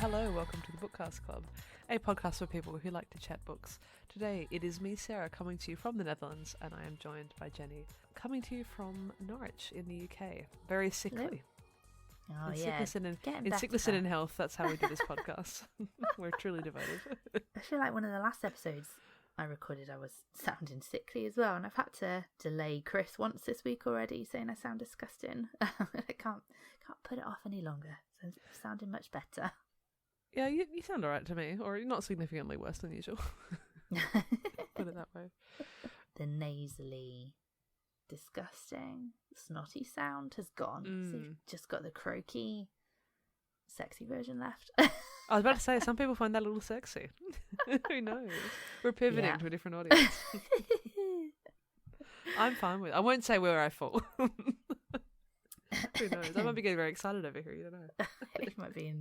Hello, welcome to the Bookcast Club, a podcast for people who like to chat books. Today it is me, Sarah, coming to you from the Netherlands, and I am joined by Jenny, coming to you from Norwich in the UK. Very sickly. Oh, in yeah. Sickness and in health, that's how we do this podcast. We're truly devoted. I feel like one of the last episodes I recorded, I was sounding sickly as well, and I've had to delay Chris once this week already, saying I sound disgusting. I can't put it off any longer. So I'm sounding much better. Yeah, you sound alright to me, or not significantly worse than usual. Put it that way. The nasally, disgusting, snotty sound has gone. So you've just got the croaky, sexy version left. I was about to say, some people find that a little sexy. Who knows? We're pivoting to a different audience. I'm fine with it. I won't say where I fall. Who knows? I might be getting very excited over here. You don't know. You might be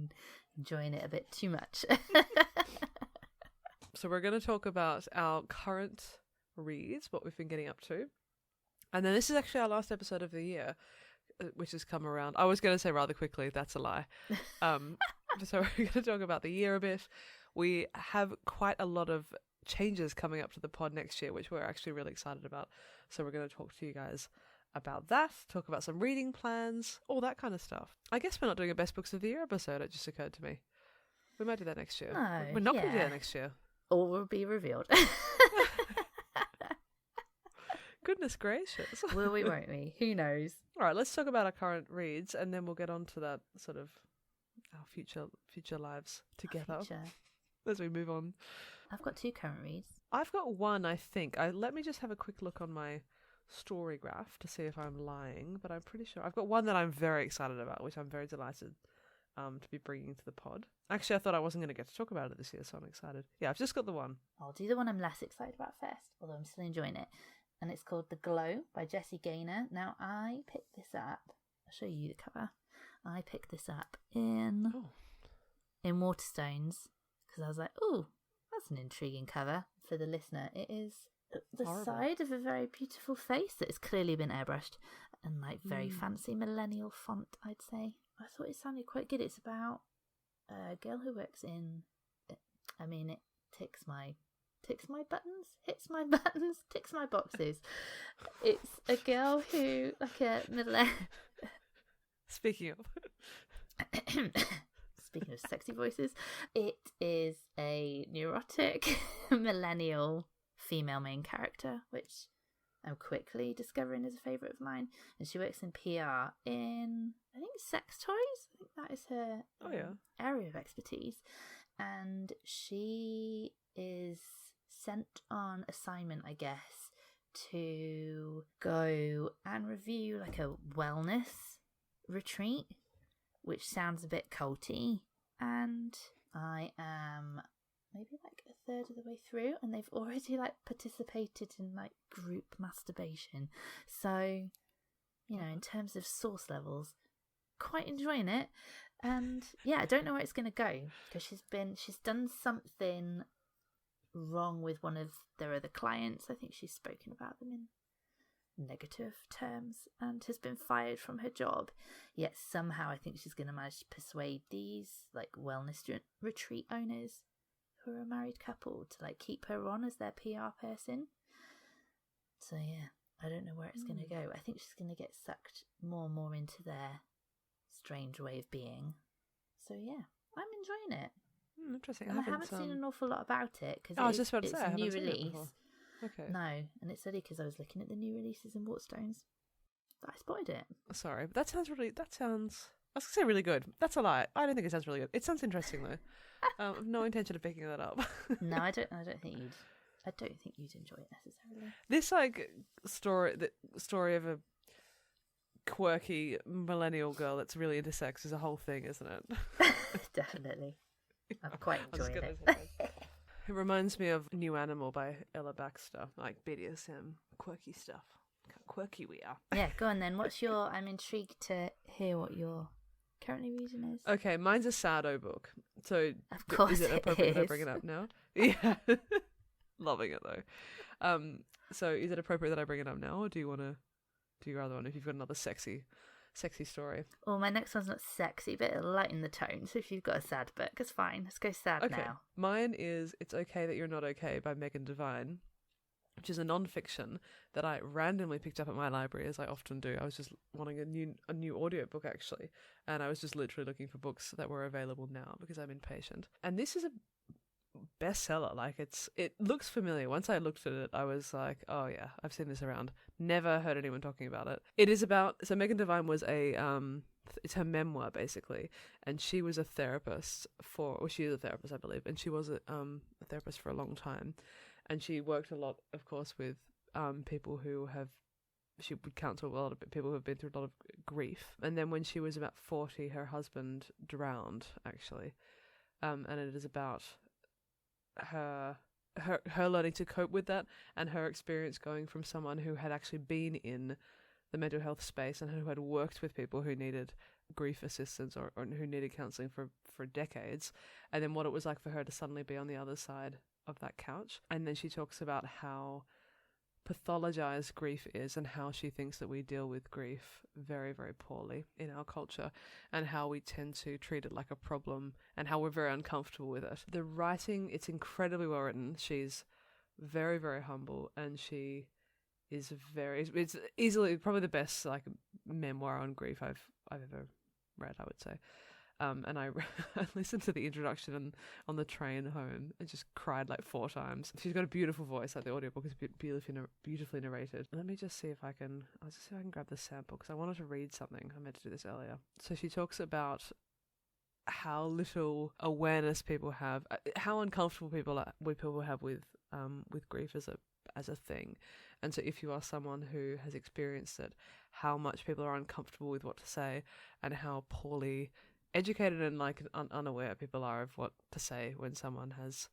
enjoying it a bit too much. So we're going to talk about our current reads, what we've been getting up to. And then this is actually our last episode of the year, which has come around. I was going to say rather quickly. That's a lie. So we're going to talk about the year a bit. We have quite a lot of changes coming up to the pod next year, which we're actually really excited about. So we're going to talk to you guys about that, talk about some reading plans, all that kind of stuff. I guess we're not doing a Best Books of the Year episode, it just occurred to me. We might do that next year. No, we're not going to do that next year. All will be revealed. Goodness gracious. Will we, won't we? Who knows? All right, let's talk about our current reads, and then we'll get on to that sort of our future lives together as we move on. I've got 2 current reads. I've got one, I think. Let me just have a quick look on my story graph to see if I'm lying, but I'm pretty sure I've got one that I'm very excited about, which I'm very delighted to be bringing to the pod. Actually, I thought I wasn't going to get to talk about it this year, so I'm excited. Yeah, I've just got the one. I'll do the one I'm less excited about first, although I'm still enjoying it. And it's called The Glow by Jessie Gaynor. Now, I picked this up. I'll show you the cover. I picked this up in Waterstones because I was like, oh, that's an intriguing cover for the listener. It is the side of a very beautiful face that has clearly been airbrushed and like very fancy millennial font, I'd say. I thought it sounded quite good. It's about a girl who works in, I mean, it ticks my buttons, hits my buttons, ticks my boxes. It's a girl who, like a Speaking of sexy voices, it is a neurotic millennial female main character, which I'm quickly discovering is a favourite of mine. And she works in PR in, I think, sex toys. I think that is her area of expertise. And she is sent on assignment, I guess, to go and review like a wellness retreat, which sounds a bit culty. And I am maybe like a third of the way through, and they've already like participated in like group masturbation. So, you know, in terms of source levels, quite enjoying it. And yeah, I don't know where it's going to go because she's done something wrong with one of their other clients. I think she's spoken about them in negative terms and has been fired from her job. Yet somehow I think she's going to manage to persuade these like wellness retreat owners who are a married couple to like keep her on as their PR person. So yeah, I don't know where it's going to go. I think she's going to get sucked more and more into their strange way of being. So yeah, I'm enjoying it. Interesting. And I haven't seen an awful lot about it because I was just about to say, it's a new release. Okay. No, and it's only because I was looking at the new releases in Waterstones that I spotted it. Sorry, but that sounds I was going to say really good. That's a lie. I don't think it sounds really good. It sounds interesting though. No intention of picking that up. No, I don't think you'd enjoy it necessarily. This like story of a quirky millennial girl that's really into sex is a whole thing, isn't it? Definitely. I'm quite enjoying it. It reminds me of New Animal by Ella Baxter, like BDSM, quirky stuff. How quirky we are. Yeah, go on then. I'm intrigued to hear what your currently reading is. Okay, mine's a Sado book. So of course is it appropriate that I bring it up now? Yeah. Loving it though. So is it appropriate that I bring it up now, or do you rather want if you've got another sexy sexy story. Well, my next one's not sexy, but it'll lighten the tone. So if you've got a sad book, it's fine. Let's go sad now. Mine is It's Okay That You're Not Okay by Megan Devine, which is a non-fiction that I randomly picked up at my library, as I often do. I was just wanting a new audiobook, actually, and I was just literally looking for books that were available now because I'm impatient. And this is a bestseller. Like, it looks familiar. Once I looked at it, I was like, oh yeah, I've seen this around. Never heard anyone talking about it. It is about, so Megan Devine was it's her memoir, basically, and she was a therapist she is a therapist, I believe, and she was a therapist for a long time. And she worked a lot, of course, with people she would counsel a lot of people who have been through a lot of grief. And then when she was about 40, her husband drowned, actually. And it is about her learning to cope with that, and her experience going from someone who had actually been in the mental health space and who had worked with people who needed grief assistance or who needed counselling for decades, and then what it was like for her to suddenly be on the other side of that couch. And then she talks about how pathologized grief is and how she thinks that we deal with grief very, very poorly in our culture, and how we tend to treat it like a problem and how we're very uncomfortable with it. The writing, it's incredibly well written. She's very, very humble, and she is it's easily probably the best like memoir on grief I've ever read, I would say. And I listened to the introduction on the train home and just cried like 4 times. She's got a beautiful voice. Like, the audiobook is beautifully narrated. Let me just see if I can. I'll just see if I can grab the sample because I wanted to read something. I meant to do this earlier. So she talks about how little awareness people have, how uncomfortable people have with grief as a thing. And so if you are someone who has experienced it, how much people are uncomfortable with what to say, and how poorly educated and like unaware people are of what to say when someone has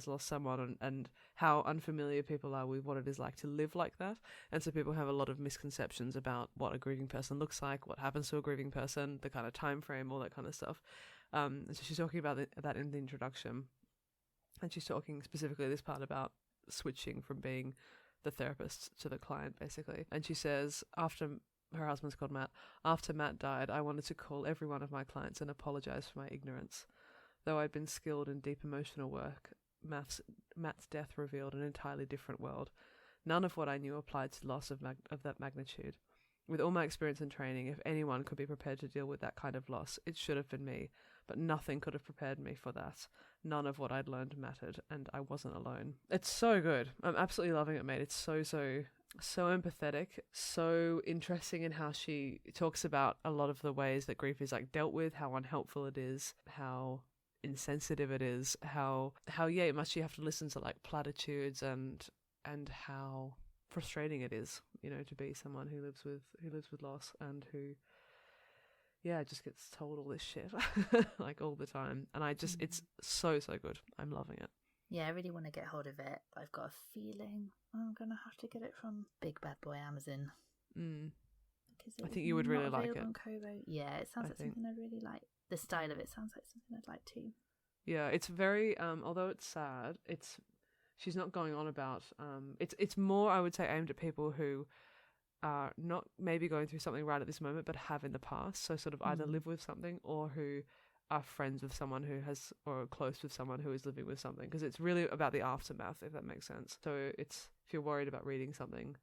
lost someone, and how unfamiliar people are with what it is like to live like that. And so people have a lot of misconceptions about what a grieving person looks like, what happens to a grieving person, the kind of time frame, all that kind of stuff. So she's talking about that in the introduction, and she's talking specifically this part about switching from being the therapist to the client, basically. And she says, her husband's called Matt. After Matt died, I wanted to call every one of my clients and apologize for my ignorance. Though I'd been skilled in deep emotional work, Matt's death revealed an entirely different world. None of what I knew applied to loss of that magnitude. With all my experience and training, if anyone could be prepared to deal with that kind of loss, it should have been me. But nothing could have prepared me for that. None of what I'd learned mattered, and I wasn't alone. It's so good. I'm absolutely loving it, mate. It's so empathetic, so interesting in how she talks about a lot of the ways that grief is like dealt with, how unhelpful it is, how insensitive it is, how much you have to listen to like platitudes, and how frustrating it is, to be someone who lives with loss, and who just gets told all this shit like all the time. And it's so good. I'm loving it. Yeah, I really want to get hold of it, but I've got a feeling I'm gonna have to get it from Big Bad Boy Amazon. Because I think you would really like it. On Kobo. Yeah, it sounds like something I'd really like. The style of it sounds like something I'd like too. Yeah, it's very although it's sad, she's not going on about it's more, I would say, aimed at people who are not maybe going through something right at this moment but have in the past, so sort of either live with something or who are friends with someone who has, or close with someone who is living with something, because it's really about the aftermath, if that makes sense. So if you're worried about reading something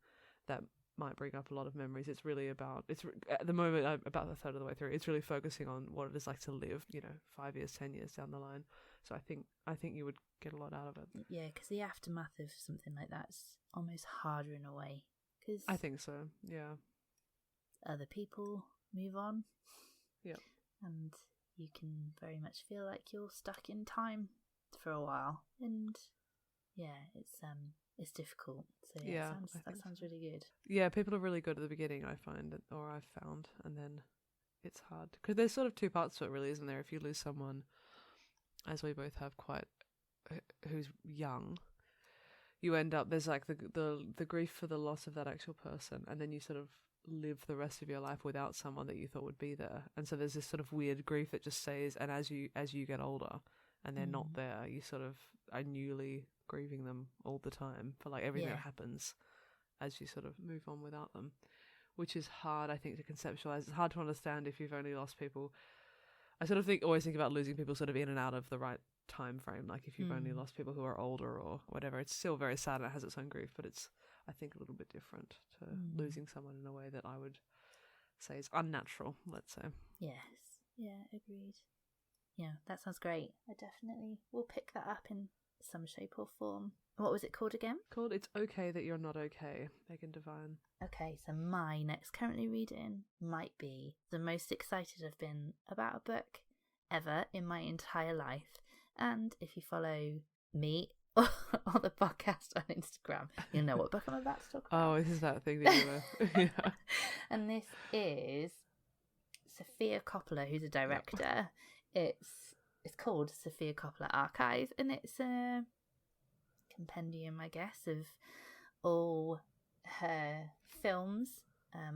that might bring up a lot of memories, it's really about, at the moment, I'm about a third of the way through, it's really focusing on what it is like to live 5 years, 10 years down the line. So I think you would get a lot out of it. Yeah, because the aftermath of something like that's almost harder in a way. Cause I think so, yeah. Other people move on. Yeah. And you can very much feel like you're stuck in time for a while. And yeah, it's difficult. So yeah, that sounds really good. Yeah, people are really good at the beginning, I find, or I've found, and then it's hard. Because there's sort of 2 parts to it, really, isn't there? If you lose someone, as we both have, who's young, you end up, there's like the grief for the loss of that actual person, and then you sort of live the rest of your life without someone that you thought would be there. And so there's this sort of weird grief that just stays, and as you get older and they're not there, you sort of are newly grieving them all the time for like everything that happens as you sort of move on without them, which is hard, I think, to conceptualize. It's hard to understand if you've only lost people. I sort of always think about losing people sort of in and out of the right time frame. Like if you've only lost people who are older or whatever, it's still very sad and it has its own grief, but it's, I think, a little bit different to losing someone in a way that I would say is unnatural, let's say. Yes. Yeah, agreed. Yeah, that sounds great. I definitely will pick that up in some shape or form. What was it called again? Called It's Okay That You're Not Okay, Megan Devine. Okay, so my next currently reading might be the most excited I've been about a book ever in my entire life. And if you follow me or the podcast on Instagram, you'll know what book I'm about to talk about. Oh, this is that thing that you were... yeah. And this is Sofia Coppola, who's a director. It's called Sofia Coppola Archive, and it's a compendium, I guess, of all her films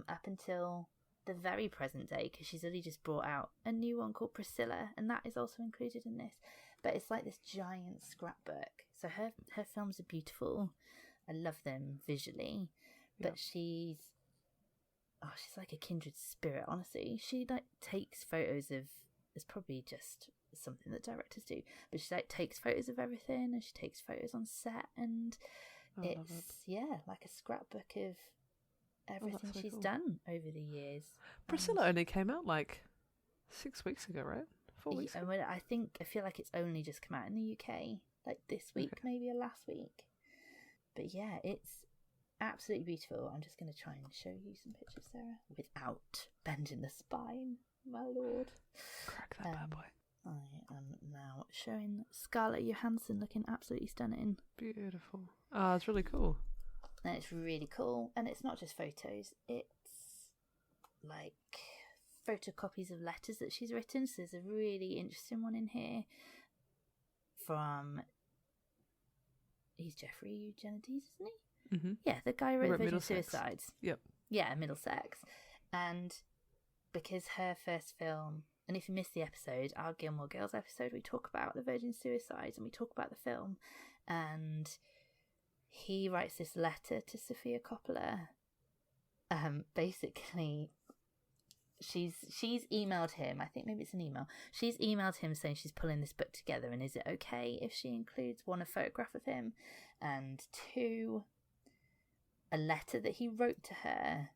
up until the very present day, because she's only just brought out a new one called Priscilla, and that is also included in this. But it's like this giant scrapbook. So her films are beautiful. I love them visually, but she's like a kindred spirit, honestly. She like takes photos of, it's probably just something that directors do, but she like takes photos of everything, and she takes photos on set, and it's like a scrapbook of everything she's done over the years. Priscilla only came out like 6 weeks ago, right? 4 weeks ago. I feel like it's only just come out in the UK, like this week, maybe, or last week. But yeah, it's absolutely beautiful. I'm just going to try and show you some pictures, Sarah, without bending the spine, my lord. Crack that bad boy. I am now showing Scarlett Johansson looking absolutely stunning. Beautiful. Oh, it's really cool. And it's really cool. And it's not just photos, it's like photocopies of letters that she's written. So there's a really interesting one in here from, he's Jeffrey Eugenides, isn't he? Mm-hmm. Yeah, the guy who wrote Virgin Middlesex. Suicides. Yep. Yeah, Middlesex. And because her first film, and if you missed the episode, our Gilmore Girls episode, we talk about the Virgin Suicides and we talk about the film. And he writes this letter to Sofia Coppola. Basically, she's emailed him, I think maybe it's an email. She's emailed him saying she's pulling this book together, and is it okay if she includes, one, a photograph of him, and two, a letter that he wrote to her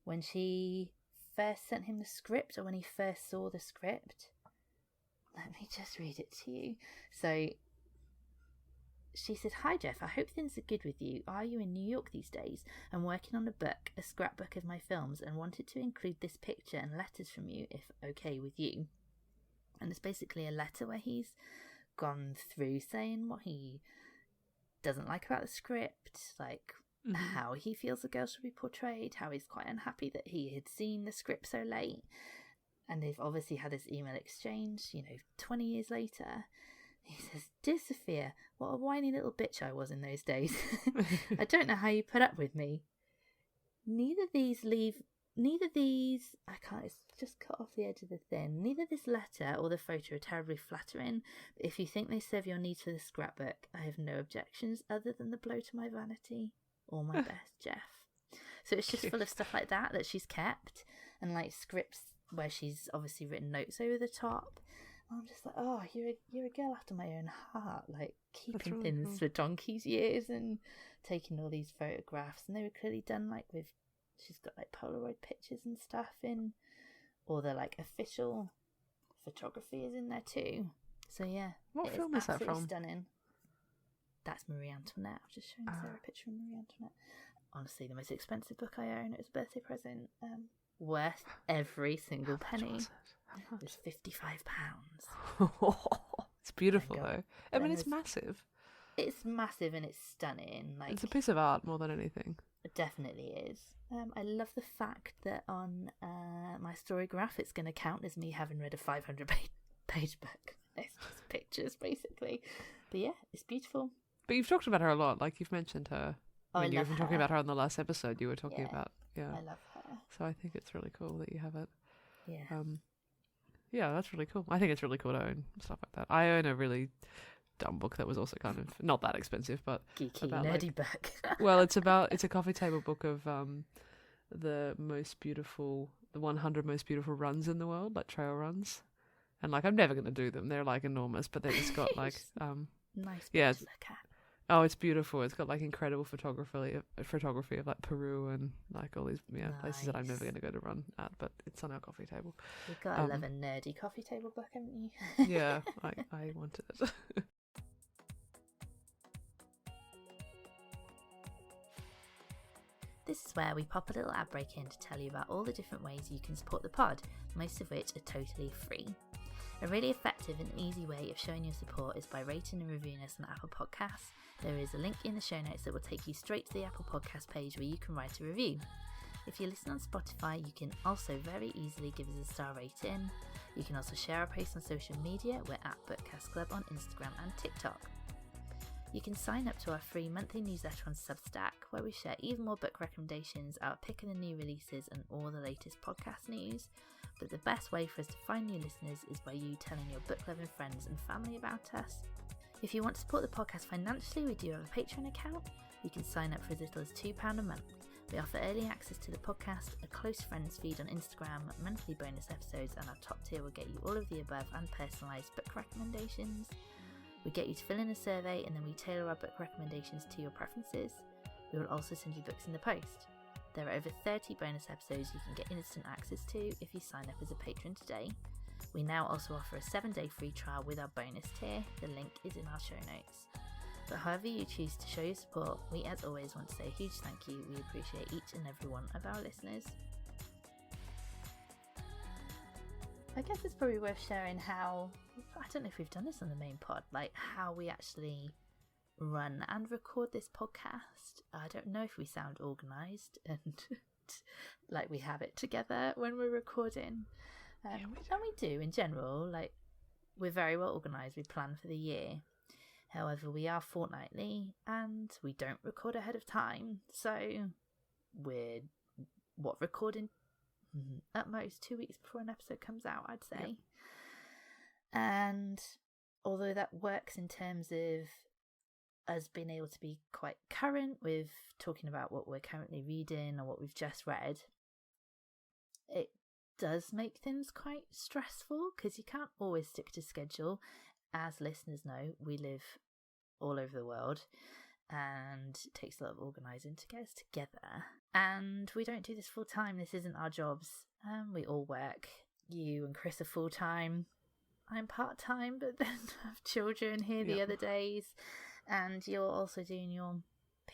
when she first sent him the script, or when he first saw the script. Let me just read it to you. So she said, "Hi Jeff, I hope things are good with you. Are you in New York these days? I'm working on a book, a scrapbook of my films, and wanted to include this picture and letters from you, if okay with you." And it's basically a letter where he's gone through saying what he doesn't like about the script, like how he feels the girl should be portrayed, how he's quite unhappy that he had seen the script so late. And they've obviously had this email exchange, 20 years later. He says, "Dear Sophia, what a whiny little bitch I was in those days. I don't know how you put up with me. Neither these, I can't, it's just cut off the edge of the thin. Neither this letter or the photo are terribly flattering, but if you think they serve your needs for the scrapbook, I have no objections other than the blow to my vanity. All my best, Jeff." So it's just full of stuff like that she's kept, and like scripts where she's obviously written notes over the top. I'm just like, oh, you're a girl after my own heart, like keeping really things cool. for donkey's years and taking all these photographs, and they were clearly done like with, she's got like Polaroid pictures and stuff in, or the like official photography is in there too. So yeah, What film is that from? Stunning. That's Marie Antoinette. I've just shown Sarah a picture of Marie Antoinette. Honestly, the most expensive book I own. It was a birthday present. Worth every single penny. It was £55. It's beautiful though. I mean, it's massive. It's massive and it's stunning. Like, it's a piece of art more than anything. It definitely is. I love the fact that on my story graph, it's going to count as me having read a 500-page book. It's just pictures, basically. But yeah, it's beautiful. But you've talked about her a lot. Like, you've mentioned her. Oh, when you were talking about her on the last episode, you were talking about. Yeah. I love her. So I think it's really cool that you have it. Yeah. Yeah, that's really cool. I think it's really cool to own stuff like that. I own a really dumb book that was also kind of not that expensive, but geeky, about, nerdy book. Well, it's a coffee table book of the 100 most beautiful runs in the world, like trail runs. And like I'm never gonna do them. They're like enormous, but they just got like nice yeah. to look at. Oh, it's beautiful. It's got like incredible photography of like Peru and like all these places that I'm never going to go to run at, but it's on our coffee table. You've got a 11 nerdy coffee table book, haven't you? Yeah, I wanted it. This is where we pop a little ad break in to tell you about all the different ways you can support the pod, most of which are totally free. A really effective and easy way of showing your support is by rating and reviewing us on Apple Podcasts. There is a link in the show notes that will take you straight to the Apple Podcast page where you can write a review. If you listen on Spotify, you can also very easily give us a star rating. You can also share our posts on social media. We're at Bookcast Club on Instagram and TikTok. You can sign up to our free monthly newsletter on Substack, where we share even more book recommendations, our pick of the new releases, and all the latest podcast news. But the best way for us to find new listeners is by you telling your book-loving friends and family about us. If you want to support the podcast financially, we do have a Patreon account. You can sign up for as little as £2 a month. We offer early access to the podcast, a close friends feed on Instagram, monthly bonus episodes, and our top tier will get you all of the above and personalised book recommendations. We get you to fill in a survey and then we tailor our book recommendations to your preferences. We will also send you books in the post. There are over 30 bonus episodes you can get instant access to if you sign up as a patron today. We now also offer a 7-day free trial with our bonus tier. The link is in our show notes. But however you choose to show your support, we as always want to say a huge thank you. We appreciate each and every one of our listeners. I guess it's probably worth sharing how, I don't know if we've done this on the main pod, like how we actually run and record this podcast. I don't know if we sound organised and like we have it together when we're recording. And we do in general, like we're very well organised. We plan for the year. However, we are fortnightly and we don't record ahead of time. So we're recording at most 2 weeks before an episode comes out, I'd say. Yep. And although that works in terms of us being able to be quite current with talking about what we're currently reading or what we've just read, it does make things quite stressful because you can't always stick to schedule. As listeners know, we live all over the world and it takes a lot of organising to get us together. And we don't do this full time. This isn't our jobs. We all work. You and Chris are full time. I'm part time, but then have children here the other days. And you're also doing your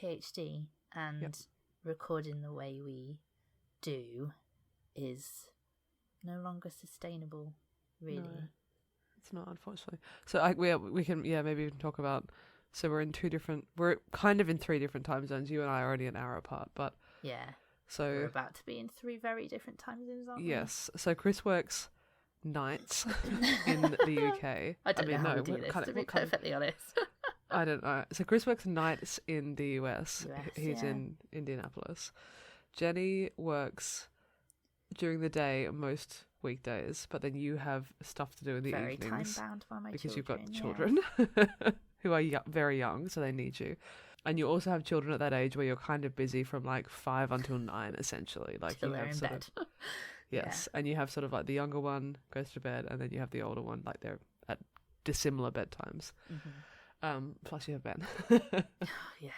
PhD. And recording the way we do is no longer sustainable, really. No, it's not, unfortunately. So we can maybe we can talk about. So we're kind of in 3 different time zones. You and I are already an hour apart, but yeah. So we're about to be in 3 very different time zones, aren't we? Yes. So Chris works nights in the UK. I don't know how we do this, to be perfectly honest. I don't know. So Chris works nights in the US. He's in Indianapolis. Jenny works during the day most weekdays, but then you have stuff to do in the evenings. Very time-bound by my because children. You've got children who are very young, so they need you. And you also have children at that age where you're kind of busy from like 5 until 9, essentially. Like till you they're have in sort bed. of, yes, and you have sort of like the younger one goes to bed, and then you have the older one, like they're at dissimilar bedtimes. Mm-hmm. Plus you have Ben. Yeah,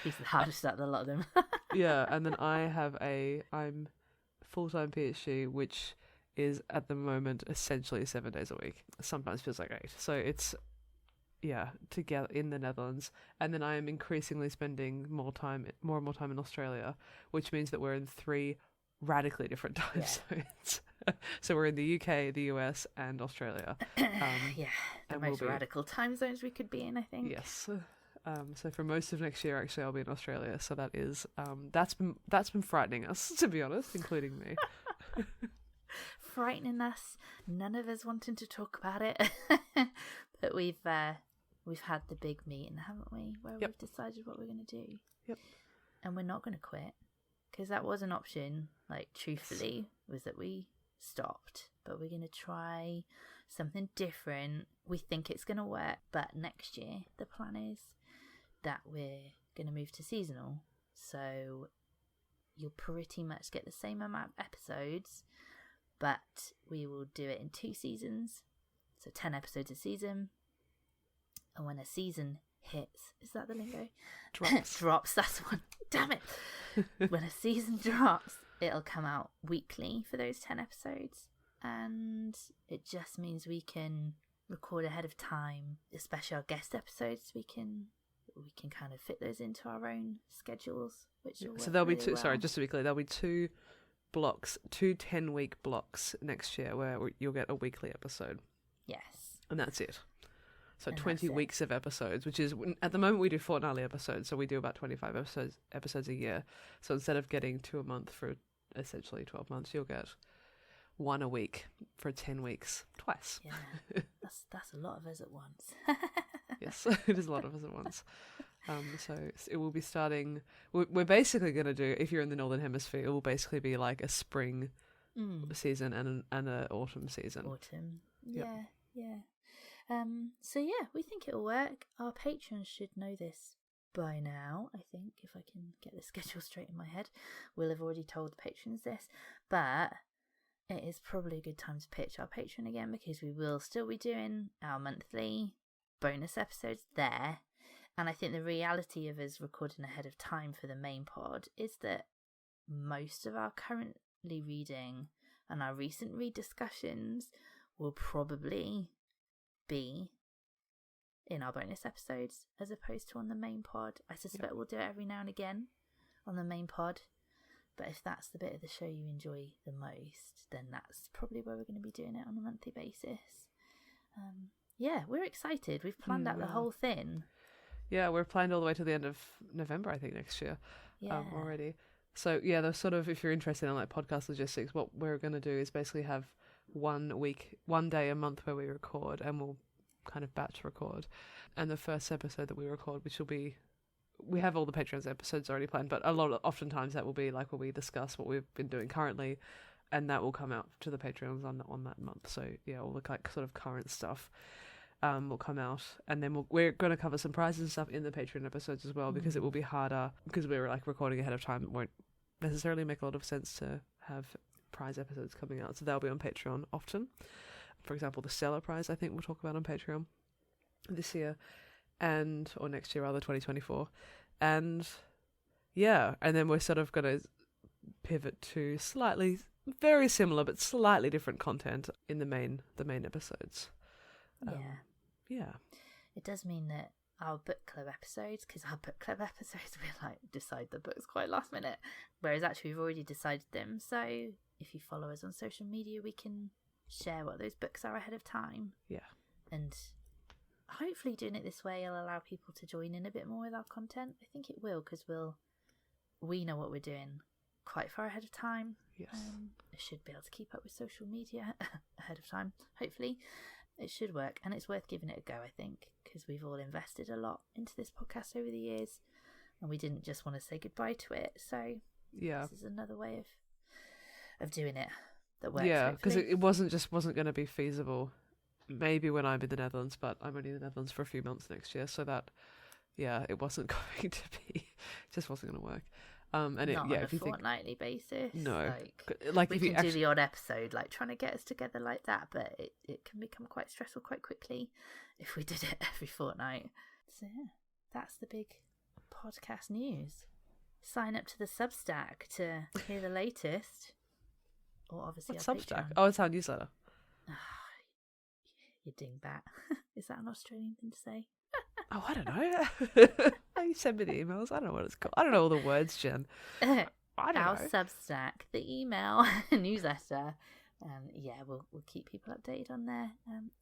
he's the hardest out of a lot of them. Yeah, and then I'm full-time PhD, which is at the moment essentially 7 days a week. Sometimes feels like 8. So it's together in the Netherlands, and then I am increasingly spending more and more time in Australia, which means that we're in 3 radically different time zones. So we're in the UK, the US, and Australia. The most radical time zones we could be in, I think. Yes. So for most of next year, actually, I'll be in Australia. So that is that's been frightening us, to be honest, including me. Frightening us. None of us wanting to talk about it. But we've had the big meeting, haven't we? Where we've decided what we're going to do. Yep. And we're not going to quit. Because that was an option, like, truthfully, was that we stopped. But we're going to try something different. We think it's going to work. But next year, the plan is that we're going to move to seasonal. So you'll pretty much get the same amount of episodes, but we will do it in 2 seasons, so 10 episodes a season. And when a season hits, is that the lingo? Drops, that's one. Damn it. When a season drops, it'll come out weekly for those 10 episodes. And it just means we can record ahead of time, especially our guest episodes. We can kind of fit those into our own schedules, which will so there'll be really two. well. Sorry, just to be clear, there'll be 2 blocks, 2 10-week blocks next year where you'll get a weekly episode. Yes, and that's it. So and 20 weeks of episodes, which is, at the moment we do fortnightly episodes, so we do about 25 episodes a year. So instead of getting 2 a month for essentially 12 months, you'll get 1 a week for 10 weeks, twice. Yeah, that's a lot of us at once. Yes, it is a lot of us at once. So it will be starting. We're basically going to do, if you're in the Northern Hemisphere, it will basically be like a spring season and an autumn season. Autumn, Yep. yeah. So yeah, we think it'll work. Our patrons should know this by now, I think, if I can get the schedule straight in my head. We'll have already told the patrons this, but it is probably a good time to pitch our Patreon again, because we will still be doing our monthly bonus episodes there. And I think the reality of us recording ahead of time for the main pod is that most of our currently reading and our recent read discussions will probably be in our bonus episodes as opposed to on the main pod. I suspect we'll do it every now and again on the main pod, but if that's the bit of the show you enjoy the most, then that's probably where we're going to be doing it on a monthly basis. Yeah, we're excited. We've planned out the whole thing. Yeah, we're planned all the way to the end of November, I think, next year. Yeah. Already. So yeah, the sort of, if you're interested in like podcast logistics, what we're going to do is basically have 1 day a month where we record, and we'll kind of batch record. And the first episode that we record, which will be, we have all the Patreon's episodes already planned, but oftentimes that will be like where we discuss what we've been doing currently, and that will come out to the Patreons on that month. So yeah, all the like sort of current stuff will come out, and then we're going to cover some prizes and stuff in the Patreon episodes as well, because it will be harder, because we're like recording ahead of time. It won't necessarily make a lot of sense to have prize episodes coming out, so they'll be on Patreon often. For example, the Stellar Prize, I think we'll talk about on Patreon this year, or next year rather, 2024. And yeah, and then we're sort of going to pivot to slightly very similar but slightly different content in the main episodes. Yeah. It does mean that our book club episodes, because our book club episodes, we like decide the books quite last minute, whereas actually we've already decided them. So if you follow us on social media, we can share what those books are ahead of time. Yeah. And hopefully doing it this way will allow people to join in a bit more with our content. I think it will, because we know what we're doing quite far ahead of time. Yes. I should be able to keep up with social media ahead of time, hopefully. It should work, and it's worth giving it a go, I think, because we've all invested a lot into this podcast over the years, and we didn't just want to say goodbye to it. So yeah, this is another way of doing it that works. Yeah, because it wasn't going to be feasible. Maybe when I'm in the Netherlands, but I'm only in the Netherlands for a few months next year, so that it wasn't going to be, just wasn't going to work. And not on a if you fortnightly basis. No, like we can do the odd episode, like trying to get us together like that, but it can become quite stressful quite quickly if we did it every fortnight. So yeah, that's the big podcast news. Sign up to the Substack to hear the latest, or obviously what's our Substack? Patreon. Oh, it's our newsletter. You dingbat. Is that an Australian thing to say? Oh, I don't know. You send me the emails. I don't know what it's called. I don't know all the words, Jen. I don't Our know. Substack, the email newsletter. We'll keep people updated on there.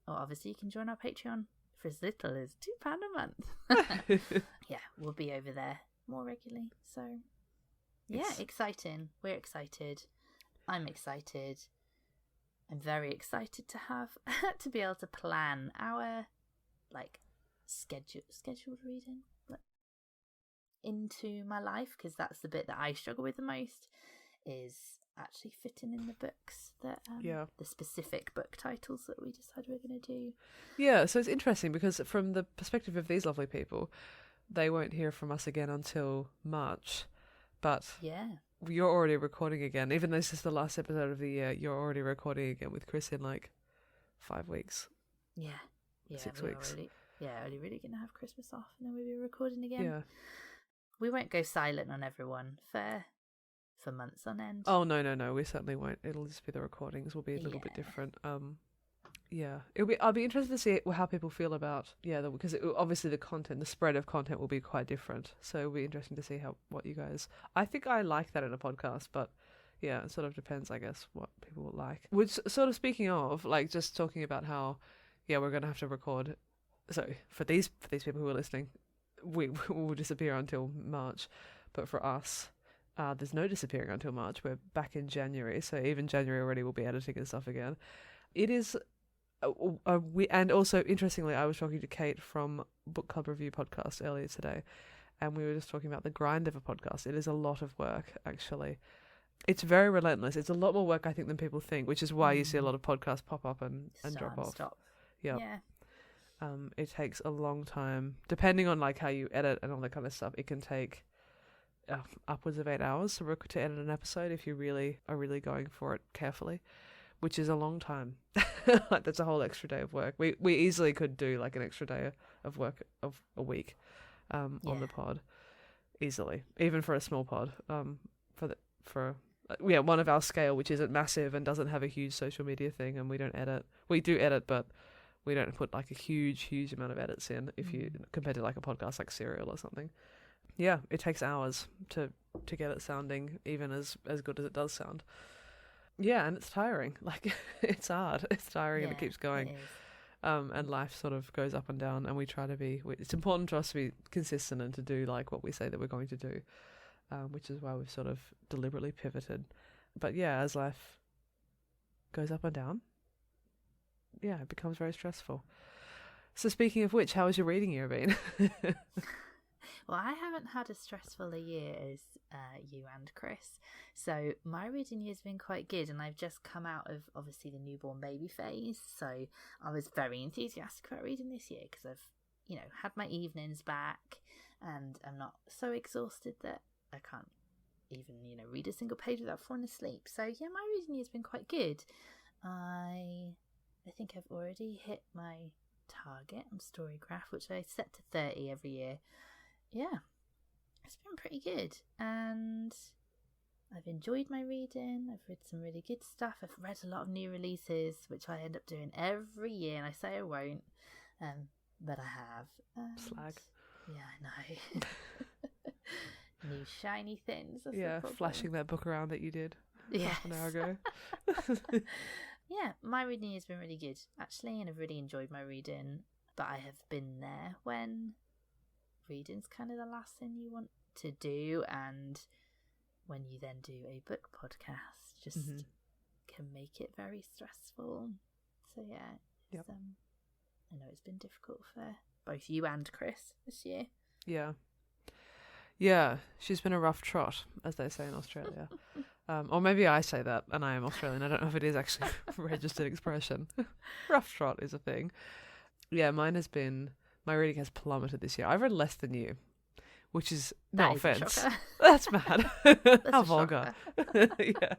Or obviously you can join our Patreon for as little as £2 a month. Yeah, we'll be over there more regularly. So yeah, exciting. We're excited. I'm excited. I'm very excited to have to be able to plan our scheduled reading into my life, because that's the bit that I struggle with the most, is actually fitting in the books that the specific book titles that we decide we're going to do. Yeah, so it's interesting because from the perspective of these lovely people, they won't hear from us again until March, but you're already recording again. Even though this is the last episode of the year, you're already recording again with Chris in like 5 weeks. Yeah. 6 weeks. Only really going to have Christmas off and then we'll be recording again. Yeah. We won't go silent on everyone for months on end. Oh, no. We certainly won't. It'll just be the recordings will be a little bit different. Yeah. I'll be interested to see how people feel about, because obviously the content, the spread of content will be quite different. So it'll be interesting to see what you guys, I think I like that in a podcast, but yeah, it sort of depends, I guguess, what people will like. Which sort of speaking of, like just talking about how, we're going to have to record. So for these people who are listening, we will disappear until March. But for us, there's no disappearing until March. We're back in January. So even January already we'll be editing and stuff again. It is, and also interestingly, I was talking to Kate from Book Club Review podcast earlier today, and we were just talking about the grind of a podcast. It is a lot of work, actually. It's very relentless. It's a lot more work, I think, than people think, which is why you see a lot of podcasts pop up and drop off. Stop. Yep. Yeah. It takes a long time, depending on like how you edit and all that kind of stuff. It can take upwards of 8 hours to edit an episode if you really are going for it carefully, which is a long time. Like that's a whole extra day of work. We easily could do like an extra day of work of a week on the pod, easily, even for a small pod. For one of our scale, which isn't massive and doesn't have a huge social media thing, and we don't edit. We do edit, but we don't put like a huge amount of edits in if you compared to like a podcast like Serial or something. Yeah, it takes hours to get it sounding even as good as it does sound. Yeah, and it's tiring. Like it's hard. It's tiring and it keeps going. And life sort of goes up and down, and we try to be. It's important to us to be consistent and to do like what we say that we're going to do, which is why we've sort of deliberately pivoted. But yeah, as life goes up and down, it becomes very stressful. So speaking of which, how has your reading year been? Well, I haven't had as stressful a year as you and Chris. So my reading year's been quite good, and I've just come out of obviously the newborn baby phase. So I was very enthusiastic about reading this year because I've, had my evenings back, and I'm not so exhausted that I can't even, read a single page without falling asleep. So yeah, my reading year's been quite good. I think I've already hit my target on Storygraph, which I set to 30 every year. Yeah, it's been pretty good, and I've enjoyed my reading. I've read some really good stuff. I've read a lot of new releases, which I end up doing every year, and I say I won't, but I have. Slag. Yeah, I know. New shiny things. Flashing that book around that you did half an hour ago. Yeah, my reading has been really good, actually, and I've really enjoyed my reading. But I have been there when reading's kind of the last thing you want to do, and when you then do a book podcast, just can make it very stressful. So yeah, I know it's been difficult for both you and Chris this year. Yeah, she's been a rough trot, as they say in Australia. Or maybe I say that, and I am Australian. I don't know if it is actually a registered expression. Rough trot is a thing. Yeah, my reading has plummeted this year. I've read less than you, which is, no offence. That's mad. How vulgar. Yeah.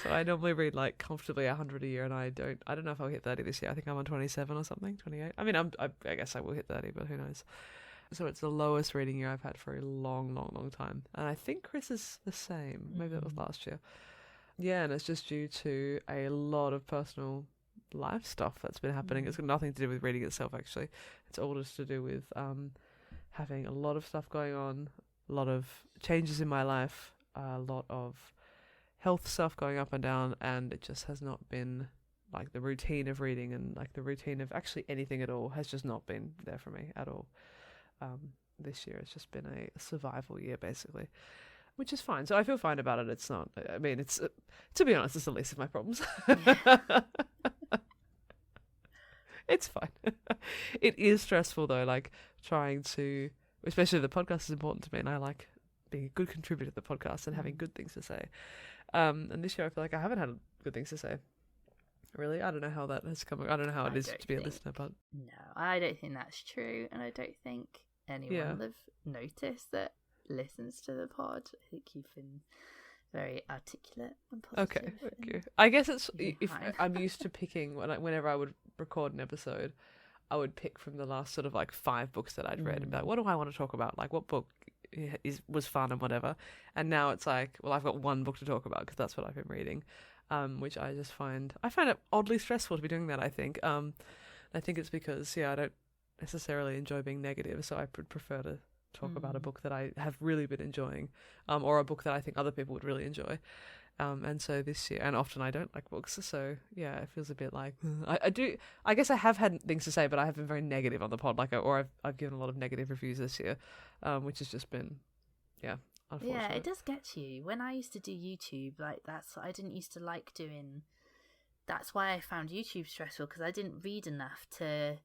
So I normally read like comfortably 100 a year, and I don't know if I'll hit 30 this year. I think I'm on 27 or something, 28. I mean, I guess I will hit 30, but who knows. So it's the lowest reading year I've had for a long, long, long time. And I think Chris is the same. Maybe that was last year. Yeah, and it's just due to a lot of personal life stuff that's been happening. It's got nothing to do with reading itself, actually. It's all just to do with having a lot of stuff going on, a lot of changes in my life, a lot of health stuff going up and down, and it just has not been like the routine of reading and like the routine of actually anything at all has just not been there for me at all. This year it's just been a survival year basically, which is fine. So I feel fine about it. It's not, I mean, it's to be honest, it's the least of my problems. It's fine. It is stressful though, like trying to, especially the podcast is important to me, and I like being a good contributor to the podcast and having good things to say. And this year I feel like I haven't had good things to say. Really? I don't know how that has come. I don't know how it is to be a listener, but no, I don't think that's true, and I don't think anyone will have noticed that listens to the pod. I think you've been very articulate and positive. Okay, thank you. I guess it's if fine. I'm used to picking whenever I would record an episode, I would pick from the last sort of like 5 books that I'd read and be like, what do I want to talk about? Like, what book was fun and whatever. And now it's like, well, I've got one book to talk about because that's what I've been reading, which I find it oddly stressful to be doing that. I think it's because I don't necessarily enjoy being negative, so I prefer to talk about a book that I have really been enjoying, or a book that I think other people would really enjoy. And so this year, and often I don't like books, so yeah, it feels a bit like I guess I have had things to say, but I have been very negative on the pod, I've given a lot of negative reviews this year, which has just been, unfortunate. Yeah, it does get to you. When I used to do YouTube, like I didn't used to like doing. That's why I found YouTube stressful, because I didn't read enough to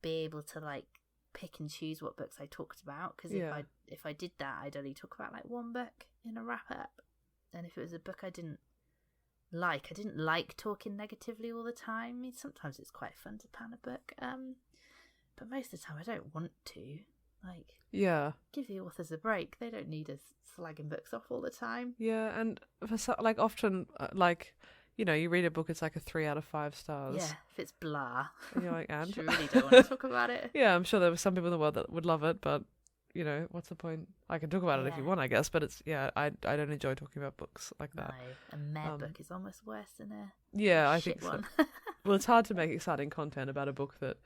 be able to like pick and choose what books I talked about. Because if I did that, I'd only talk about like one book in a wrap up. And if it was a book I didn't like talking negatively all the time. I mean, sometimes it's quite fun to pan a book, but most of the time I don't want to. Like, give the authors a break. They don't need us slagging books off all the time. Yeah, and for often, you read a book, it's like a 3 out of 5 stars. Yeah, if it's blah, and you're like, and you really don't want to talk about it. Yeah, I'm sure there were some people in the world that would love it, but what's the point? I can talk about it if you want, I guess, but it's I don't enjoy talking about books like that. No, a meh book is almost worse than a I shit think one. So. Well, it's hard to make exciting content about a book that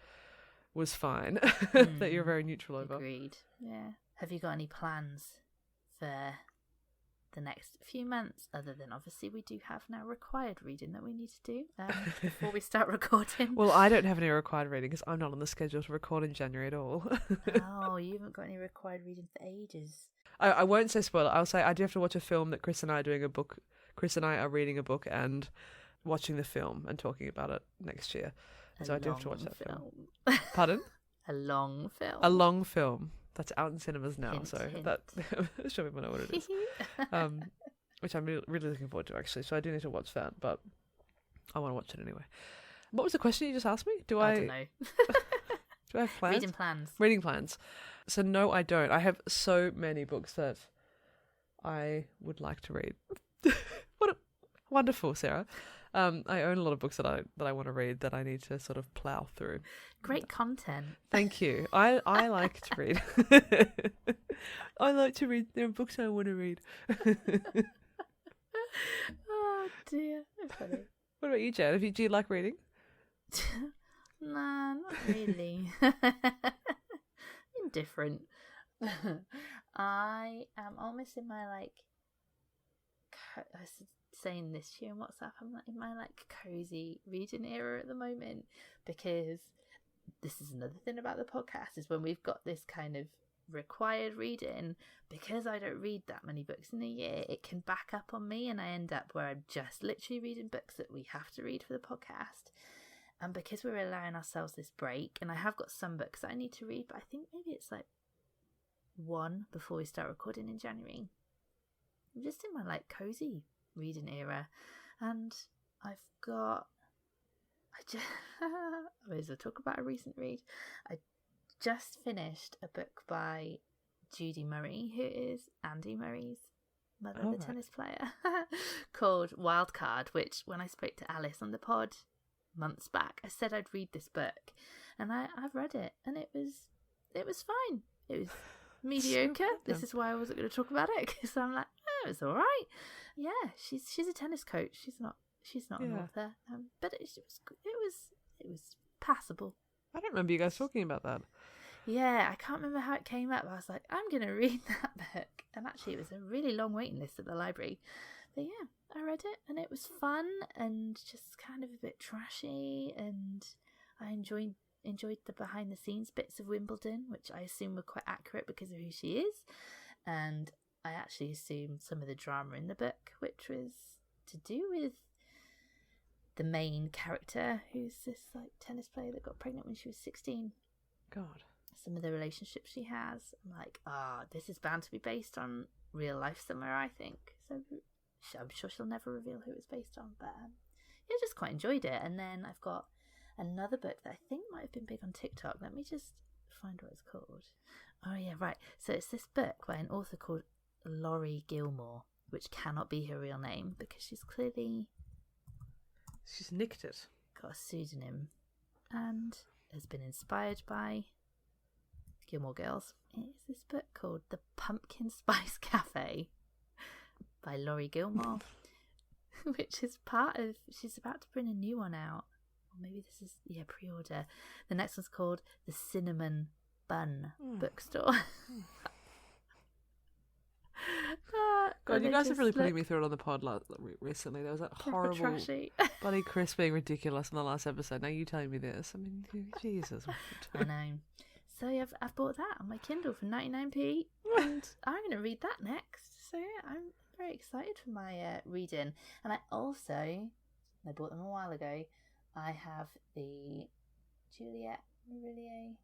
was fine, that you're very neutral over. Agreed. Yeah. Have you got any plans for the next few months, other than obviously we do have now required reading that we need to do before we start recording? Well, I don't have any required reading because I'm not on the schedule to record in January at all. Oh, you haven't got any required reading for ages. I won't say spoiler. I'll say I do have to watch a film that Chris and I are doing a book. Chris and I are reading a book and watching the film and talking about it next year. So I do have to watch that film. Pardon? A long film. A long film. That's out in cinemas now, hint, so hint. that show people know what it is. Which I'm really looking forward to, actually. So I do need to watch that, but I want to watch it anyway. What was the question you just asked me? I don't know. Do I have plans? Reading plans. So no, I don't. I have so many books that I would like to read. Wonderful, Sarah. I own a lot of books that I want to read that I need to sort of plough through. Great content. Thank you. I like to read. I like to read. There are books I want to read. Oh dear. Funny. What about you, Jen? Do you like reading? Nah, not really. Indifferent. I am almost in my I was saying this year on WhatsApp, I'm in my cozy reading era at the moment, because this is another thing about the podcast, is when we've got this kind of required reading, because I don't read that many books in a year, it can back up on me and I end up where I'm just literally reading books that we have to read for the podcast. And because we're allowing ourselves this break, and I have got some books that I need to read, but I think maybe it's one before we start recording in January. I'm just in my cozy reading era, and I may as well talk about a recent read. I just finished a book by Judy Murray, who is Andy Murray's mother, the tennis player, called Wildcard, which when I spoke to Alice on the pod months back, I said I'd read this book, and I've read it, and it was fine. It was mediocre. This is why I wasn't going to talk about it, because I'm like, oh, it's all right. Yeah, she's a tennis coach. She's not an author. But it was passable. I don't remember you guys talking about that. Yeah, I can't remember how it came up. I was like, I'm going to read that book. And actually, it was a really long waiting list at the library. But yeah, I read it, and it was fun and just kind of a bit trashy. And I enjoyed the behind the scenes bits of Wimbledon, which I assume were quite accurate because of who she is. And I actually assumed some of the drama in the book, which was to do with the main character, who's this tennis player that got pregnant when she was 16. God. Some of the relationships she has, I'm like, this is bound to be based on real life somewhere, I think. So I'm sure she'll never reveal who it's based on, but I just quite enjoyed it. And then I've got another book that I think might have been big on TikTok. Let me just find what it's called. Oh yeah, right. So it's this book by an author called Laurie Gilmore, which cannot be her real name because she's clearly nicked it. Got a pseudonym and has been inspired by Gilmore Girls. It's this book called The Pumpkin Spice Cafe by Laurie Gilmore, which is part of, she's about to bring a new one out. Or maybe this is, pre-order. The next one's called The Cinnamon Bun Bookstore. God, you guys are really putting me through it on the pod recently. There was that horrible bloody Chris being ridiculous in the last episode. Now you telling me this. I mean, Jesus. I know. So I've bought that on my Kindle for 99p, and I'm going to read that next. So yeah, I'm very excited for my reading. And I bought them a while ago, I have the Juliet Marillier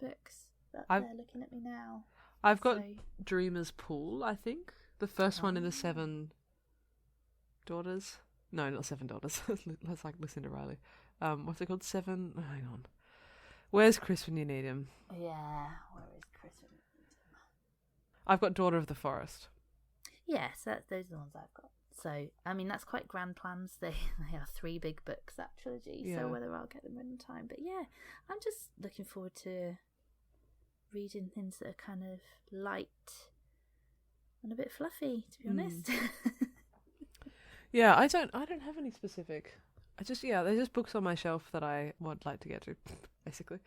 books. They're looking at me now. I've got Dreamer's Pool, I think. The first one in the Seven Daughters. No, not Seven Daughters. Let's listen to Riley. What's it called? Hang on. Where's Chris when you need him? Yeah, where is Chris when you need him? I've got Daughter of the Forest. Yeah, so those are the ones I've got. So, I mean, that's quite grand plans. They are 3 big books, that trilogy. Yeah. So whether I'll get them in time. But yeah, I'm just looking forward to reading things that are kind of light and a bit fluffy, to be honest. Yeah, I don't have any specific. They're just books on my shelf that I would like to get to, basically.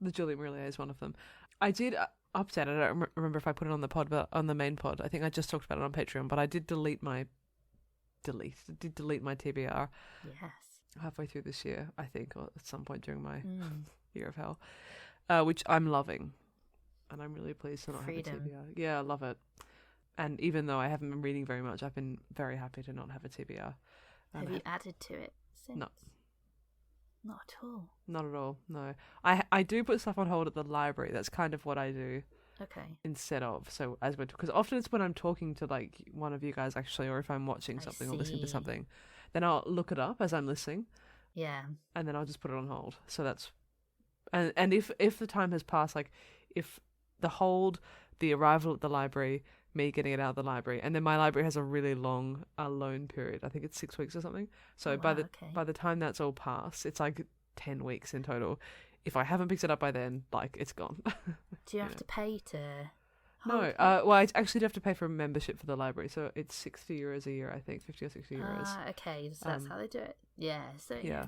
The Juliet Marillier is one of them. I did update. I don't remember if I put it on the pod, but on the main pod. I think I just talked about it on Patreon, but I did delete my TBR. Yes. Halfway through this year, I think, or at some point during my year of hell, which I'm loving. And I'm really pleased to not have a TBR. Yeah, I love it. And even though I haven't been reading very much, I've been very happy to not have a TBR. Have you added to it since? No. Not at all? Not at all, no. I do put stuff on hold at the library. That's kind of what I do. Okay. Instead of, so as we're, because often it's when I'm talking to like one of you guys actually, or if I'm watching something or listening to something, then I'll look it up as I'm listening. Yeah. And then I'll just put it on hold. So that's, and if the time has passed, like if the hold, the arrival at the library, me getting it out of the library, and then my library has a really long loan period. I think it's 6 weeks or something. So by the time that's all passed, it's like 10 weeks in total. If I haven't picked it up by then, like it's gone. Do you have to pay to? No. Well, I actually do have to pay for a membership for the library, so it's €60 a year. I think 50 or 60 euros. Okay, so that's how they do it. Yeah. So yeah.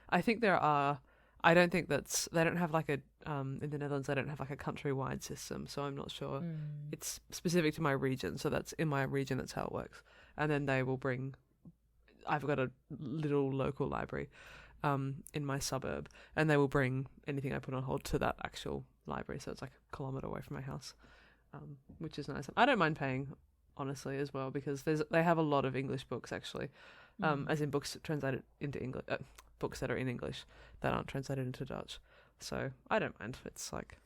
I think there are. I don't think they don't have like a, in the Netherlands, they don't have like a countrywide system, so I'm not sure. It's specific to my region, so that's in my region, that's how it works. And then they will I've got a little local library in my suburb, and they will bring anything I put on hold to that actual library, so it's like a kilometre away from my house, which is nice. I don't mind paying, honestly, as well, because they have a lot of English books, actually, as in books translated into English, books that are in English that aren't translated into Dutch. So I don't mind. It's like,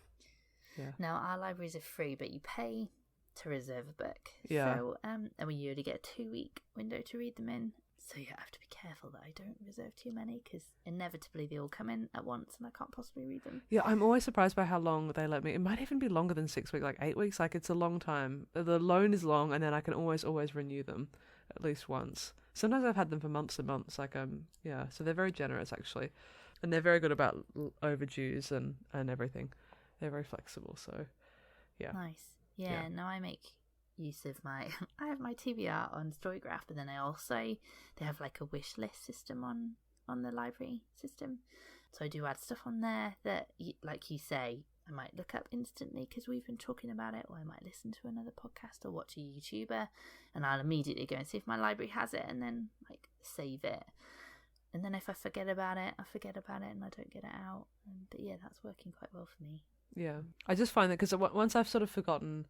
yeah. Now our libraries are free, but you pay to reserve a book. Yeah. So and you only get a 2-week window to read them in. So you have to be careful that I don't reserve too many, because inevitably they all come in at once and I can't possibly read them. Yeah, I'm always surprised by how long they let me. It might even be longer than 6 weeks, like 8 weeks. Like it's a long time. The loan is long, and then I can always renew them at least once. Sometimes I've had them for months and months. Like yeah. So they're very generous, actually, and they're very good about overdues and everything. They're very flexible. So yeah. Nice. Yeah. Now I make use of I have my TBR on Storygraph, but then they have like a wish list system on the library system. So I do add stuff on there that, like you say, I might look up instantly because we've been talking about it, or I might listen to another podcast or watch a YouTuber, and I'll immediately go and see if my library has it, and then like save it. And then if I forget about it, and I don't get it out. But yeah, that's working quite well for me. Yeah, I just find that because once I've sort of forgotten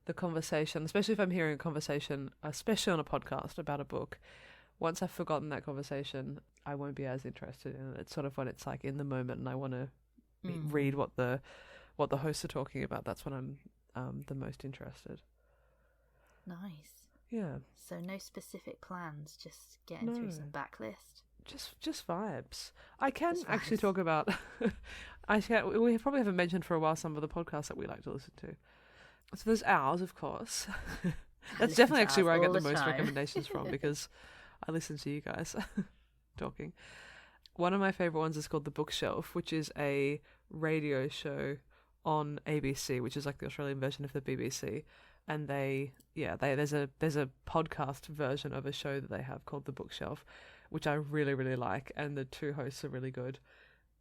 the conversation, especially if I'm hearing a conversation, especially on a podcast about a book, once I've forgotten that conversation, I won't be as interested in it. It's sort of when it's like in the moment and I want to read what the hosts are talking about. That's when I'm the most interested. Nice. Yeah. So no specific plans, just getting through some backlist. Just vibes. I can actually talk about We probably haven't mentioned for a while some of the podcasts that we like to listen to. So there's ours, of course. That's definitely actually where I get the most recommendations from, because I listen to you guys talking. One of my favourite ones is called The Bookshelf, which is a radio show on ABC, which is like the Australian version of the BBC. And there's a podcast version of a show that they have called The Bookshelf, which I really, really like. And the two hosts are really good.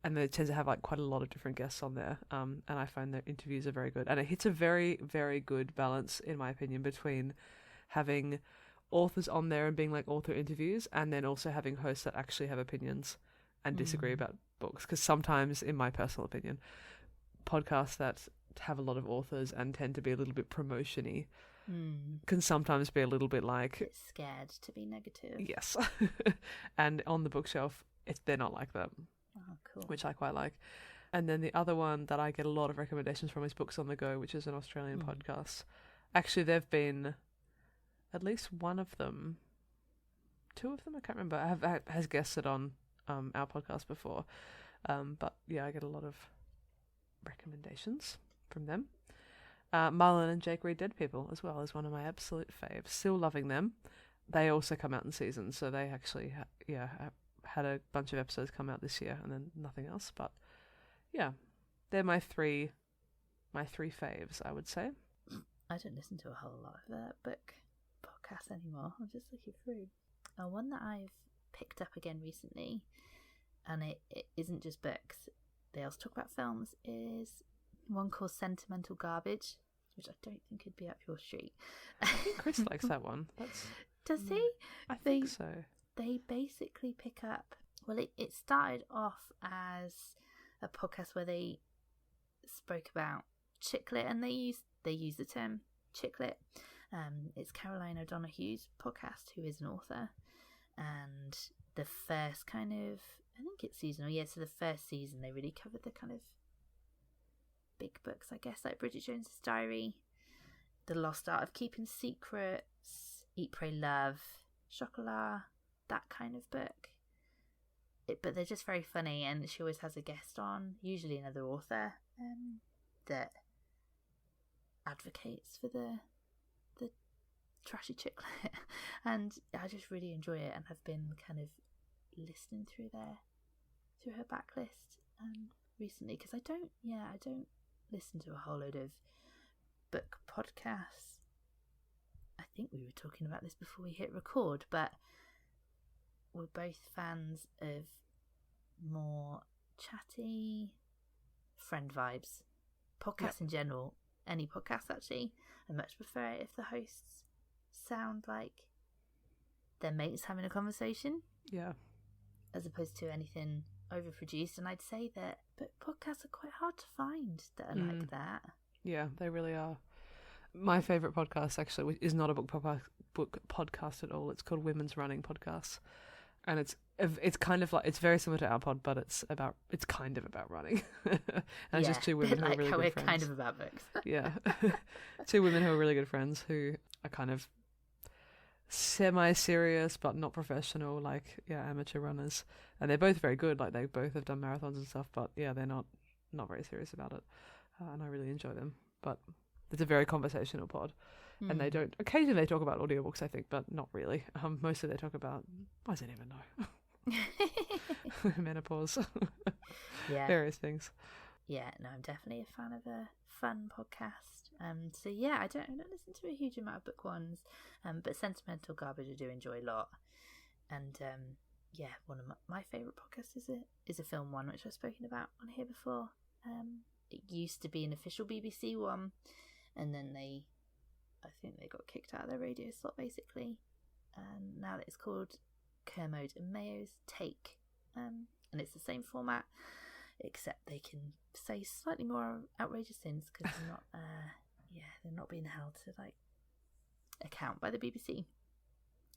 And they tend to have like quite a lot of different guests on there. And I find their interviews are very good. And it hits a very, very good balance, in my opinion, between having authors on there and being like author interviews, and then also having hosts that actually have opinions and disagree about books. Because sometimes, in my personal opinion, podcasts that have a lot of authors and tend to be a little bit promotion-y can sometimes be a little bit like... a bit scared to be negative. Yes. And on The Bookshelf, they're not like that. Oh, cool. Which I quite like. And then the other one that I get a lot of recommendations from is Books on the Go, which is an Australian podcast. Actually, there've been at least one of them, two of them, I can't remember, has guested on our podcast before. But yeah, I get a lot of recommendations from them. Marlon and Jake Read Dead People as well is one of my absolute faves. Still loving them. They also come out in seasons, so they actually had a bunch of episodes come out this year and then nothing else. But yeah, they're my three faves, I would say. I don't listen to a whole lot of book podcasts anymore. I'm just looking through. One that I've picked up again recently, and it isn't just books, they also talk about films, is one called Sentimental Garbage, which I don't think would be up your street. I think Chris likes that one. Does he? I think so. They basically pick up... Well, it started off as a podcast where they spoke about chick lit, and they use the term chick lit. It's Caroline O'Donoghue's podcast, who is an author. And the first kind of... I think it's seasonal. Yeah, so the first season, they really covered the kind of big books, I guess, like Bridget Jones's Diary, The Lost Art of Keeping Secrets, Eat, Pray, Love, Chocolat, that kind of book. But they're just very funny, and she always has a guest on, usually another author, that advocates for the trashy chick lit. And I just really enjoy it, and I've been kind of listening through her backlist recently, because I don't listen to a whole load of book podcasts. I think we were talking about this before we hit record, but we're both fans of more chatty friend vibes. Podcasts in general, any podcast actually, I much prefer it if the hosts sound like their mates having a conversation. Yeah. As opposed to anything overproduced. And I'd say that book podcasts are quite hard to find that are like that. Yeah, they really are. My favourite podcast actually is not a book podcast at all. It's called Women's Running Podcasts. And it's kind of like, it's very similar to our pod, but it's kind of about running. And it's just two women who are really good friends. Kind of about books. Yeah. Two women who are really good friends who are kind of semi-serious but not professional, like amateur runners. And they're both very good, like they both have done marathons and stuff, but yeah, they're not very serious about it. And I really enjoy them. But it's a very conversational pod. And they don't... Occasionally they talk about audiobooks, I think, but not really. Mostly they talk about... I don't even know. Menopause. Yeah. Various things. Yeah, no, I'm definitely a fan of a fun podcast. So yeah, I don't listen to a huge amount of book ones, but Sentimental Garbage I do enjoy a lot. And yeah, one of my favourite podcasts is a film one, which I've spoken about on here before. It used to be an official BBC one, and then I think they got kicked out of their radio slot basically. And now it's called Kermode and Mayo's Take, and it's the same format, except they can say slightly more outrageous things because they're not, they're not being held to like account by the BBC.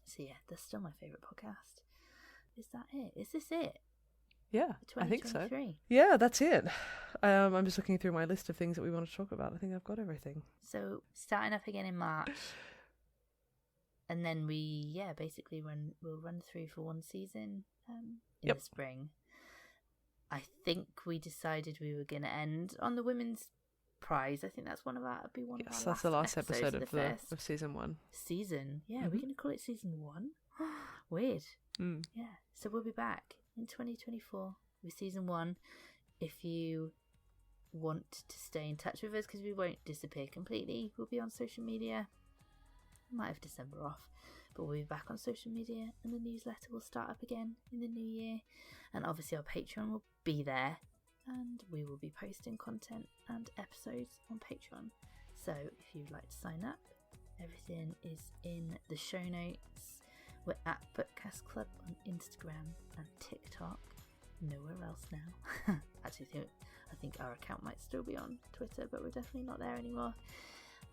So yeah, they're still my favourite podcast. Is that it? Is this it? Yeah, I think so. Yeah, that's it. I'm just looking through my list of things that we want to talk about. I think I've got everything. So starting up again in March, and then we'll run through for one season in the spring. I think we decided we were going to end on the women's prize. I think that's one of our Yes, that's the last episode of season 1. Season, yeah. We're going to call it season 1. Weird. Yeah. So we'll be back in 2024 with season 1. If you want to stay in touch with us, because we won't disappear completely, we'll be on social media. Might have December off, but we'll be back on social media, and the newsletter will start up again in the new year, and obviously our Patreon will be there, and we will be posting content and episodes on Patreon. So if you'd like to sign up, everything is in the show notes. We're at Bookcast Club on Instagram and TikTok. Nowhere else now. Actually, I think our account might still be on Twitter, but we're definitely not there anymore.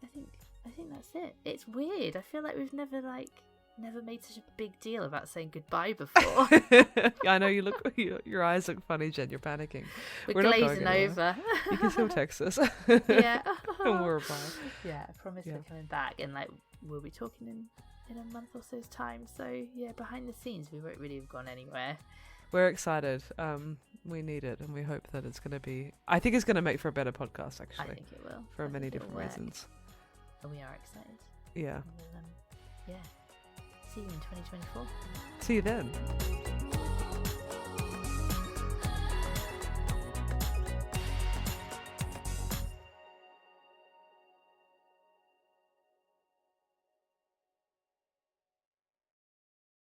I think that's it. It's weird. I feel like we've never made such a big deal about saying goodbye before. I know your eyes look funny, Jen. You're panicking. We're glazing over. You can still text us. Yeah. And we'll reply. Yeah, I promise we're coming back, and we'll be talking in a month or so's time. So yeah, behind the scenes, we won't really have gone anywhere. We're excited. We need it, and we hope that it's going to be. I think it's going to make for a better podcast. Actually, I think it will for many different reasons. And we are excited. Yeah. We'll, yeah. See you in 2024. See you then.